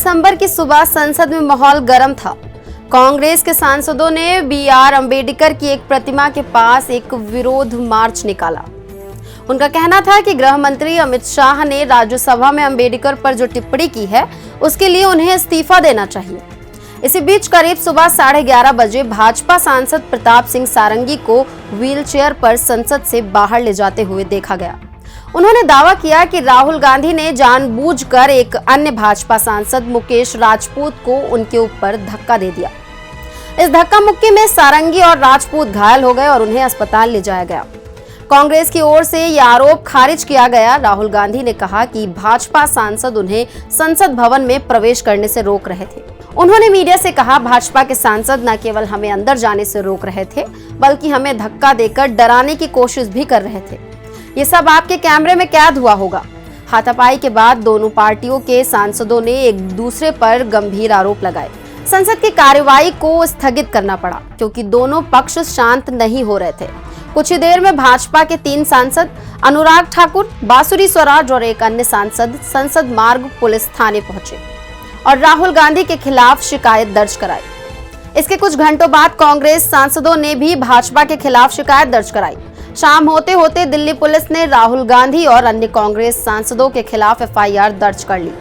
दिसंबर की सुबह संसद में माहौल गर्म था। कांग्रेस के सांसदों ने बी.आर. अम्बेडकर की एक प्रतिमा के पास एक विरोध मार्च निकाला। उनका कहना था कि गृह मंत्री अमित शाह ने राज्यसभा में अम्बेडकर पर जो टिप्पणी की है उसके लिए उन्हें इस्तीफा देना चाहिए। इसी बीच करीब सुबह 11:30 बजे भाजपा सांसद प्रताप सिंह सारंगी को व्हीलचेयर पर संसद से बाहर ले जाते हुए देखा गया। उन्होंने दावा किया कि राहुल गांधी ने जानबूझकर एक अन्य भाजपा सांसद मुकेश राजपूत को उनके ऊपर धक्का दे दिया। इस धक्का मुक्की में सारंगी और राजपूत घायल हो गए और उन्हें अस्पताल ले जाया गया। कांग्रेस की ओर से यह आरोप खारिज किया गया। राहुल गांधी ने कहा कि भाजपा सांसद उन्हें संसद भवन में प्रवेश करने से रोक रहे थे। उन्होंने मीडिया से कहा, भाजपा के सांसद न केवल हमें अंदर जाने से रोक रहे थे बल्कि हमें धक्का देकर डराने की कोशिश भी कर रहे थे। ये सब आपके कैमरे में कैद हुआ होगा। हाथापाई के बाद दोनों पार्टियों के सांसदों ने एक दूसरे पर गंभीर आरोप लगाए। संसद की कार्यवाही को स्थगित करना पड़ा क्योंकि दोनों पक्ष शांत नहीं हो रहे थे। कुछ ही देर में भाजपा के 3 सांसद अनुराग ठाकुर, बांसुरी स्वराज और एक अन्य सांसद संसद मार्ग पुलिस थाने पहुंचे और राहुल गांधी के खिलाफ शिकायत दर्ज कराई। इसके कुछ घंटों बाद कांग्रेस सांसदों ने भी भाजपा के खिलाफ शिकायत दर्ज कराई। शाम होते होते दिल्ली पुलिस ने राहुल गांधी और अन्य कांग्रेस सांसदों के खिलाफ एफआईआर दर्ज कर ली।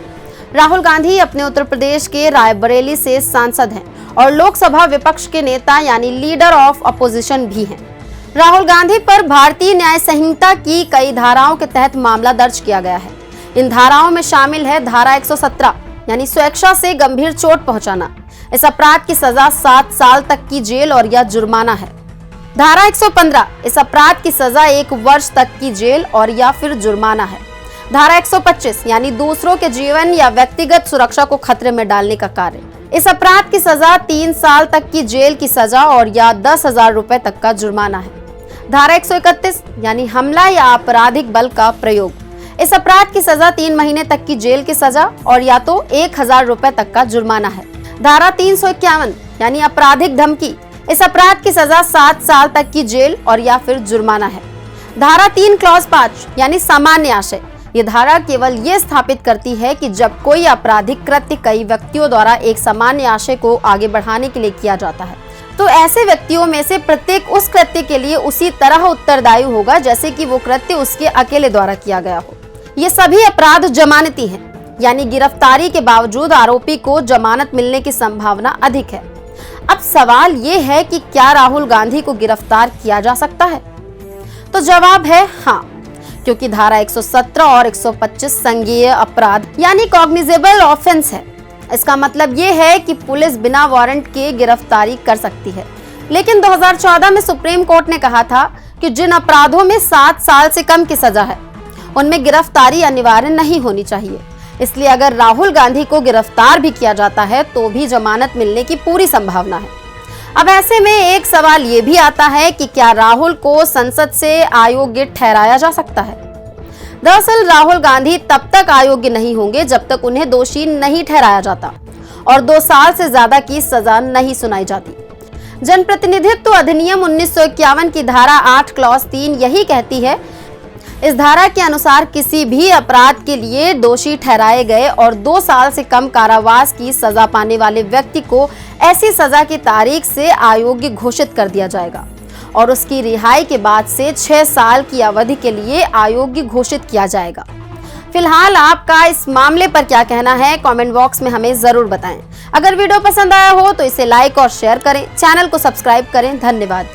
राहुल गांधी अपने उत्तर प्रदेश के रायबरेली से सांसद हैं और लोकसभा विपक्ष के नेता यानी लीडर ऑफ अपोजिशन भी हैं। राहुल गांधी पर भारतीय न्याय संहिता की कई धाराओं के तहत मामला दर्ज किया गया है। इन धाराओं में शामिल है धारा 117 यानी स्वेच्छा से गंभीर चोट पहुंचाना। इस अपराध की सजा 7 साल तक की जेल और या जुर्माना है। धारा 115 इस अपराध की सजा 1 वर्ष तक की जेल और या फिर जुर्माना है। धारा 125 यानी दूसरों के जीवन या व्यक्तिगत सुरक्षा को खतरे में डालने का कार्य। इस अपराध की सजा 3 साल तक की जेल की सजा और या 10,000 रुपए तक का जुर्माना है। धारा 131 यानी हमला या आपराधिक बल का प्रयोग। इस अपराध की सजा 3 महीने तक की जेल की सजा और या तो 1,000 रुपए तक का जुर्माना है। धारा 351 यानी आपराधिक धमकी। इस अपराध की सजा 7 साल तक की जेल और या फिर जुर्माना है। धारा 3 क्लॉज 5 यानी सामान्य आशय। ये धारा केवल ये स्थापित करती है कि जब कोई आपराधिक कृत्य कई व्यक्तियों द्वारा एक सामान्य आशय को आगे बढ़ाने के लिए किया जाता है तो ऐसे व्यक्तियों में से प्रत्येक उस कृत्य के लिए उसी तरह उत्तरदायी होगा जैसे कि वो कृत्य उसके अकेले द्वारा किया गया हो। ये सभी अपराध जमानती हैं, यानी गिरफ्तारी के बावजूद आरोपी को जमानत मिलने की संभावना अधिक है। अब सवाल ये है कि क्या राहुल गांधी को गिरफ्तार किया जा सकता है? तो जवाब है हाँ, क्योंकि धारा 117 और 125 संज्ञेय अपराध यानी कॉग्निजेबल ऑफेंस है। इसका मतलब ये है कि पुलिस बिना वारंट के गिरफ्तारी कर सकती है। लेकिन 2014 में सुप्रीम कोर्ट ने कहा था कि जिन अपराधों में 7 साल से कम की सजा है उनमें गिरफ्तारी अनिवार्य नहीं होनी चाहिए। इसलिए अगर राहुल गांधी को गिरफ्तार भी किया जाता है तो भी जमानत मिलने की पूरी संभावना है। अब ऐसे में एक सवाल ये भी आता है कि क्या राहुल को संसद से अयोग्य ठहराया जा सकता है? दरअसल राहुल गांधी तब तक अयोग्य नहीं होंगे जब तक उन्हें दोषी नहीं ठहराया जाता और 2 साल से ज्यादा की सजा नहीं सुनाई जाती। जनप्रतिनिधित्व अधिनियम 1951 की धारा 8 क्लॉज 3 यही कहती है। इस धारा के अनुसार किसी भी अपराध के लिए दोषी ठहराए गए और 2 साल से कम कारावास की सजा पाने वाले व्यक्ति को ऐसी सजा की तारीख से अयोग्य घोषित कर दिया जाएगा और उसकी रिहाई के बाद से 6 साल की अवधि के लिए अयोग्य घोषित किया जाएगा। फिलहाल आपका इस मामले पर क्या कहना है कमेंट बॉक्स में हमें जरूर बताएं। अगर वीडियो पसंद आया हो तो इसे लाइक और शेयर करें, चैनल को सब्सक्राइब करें। धन्यवाद।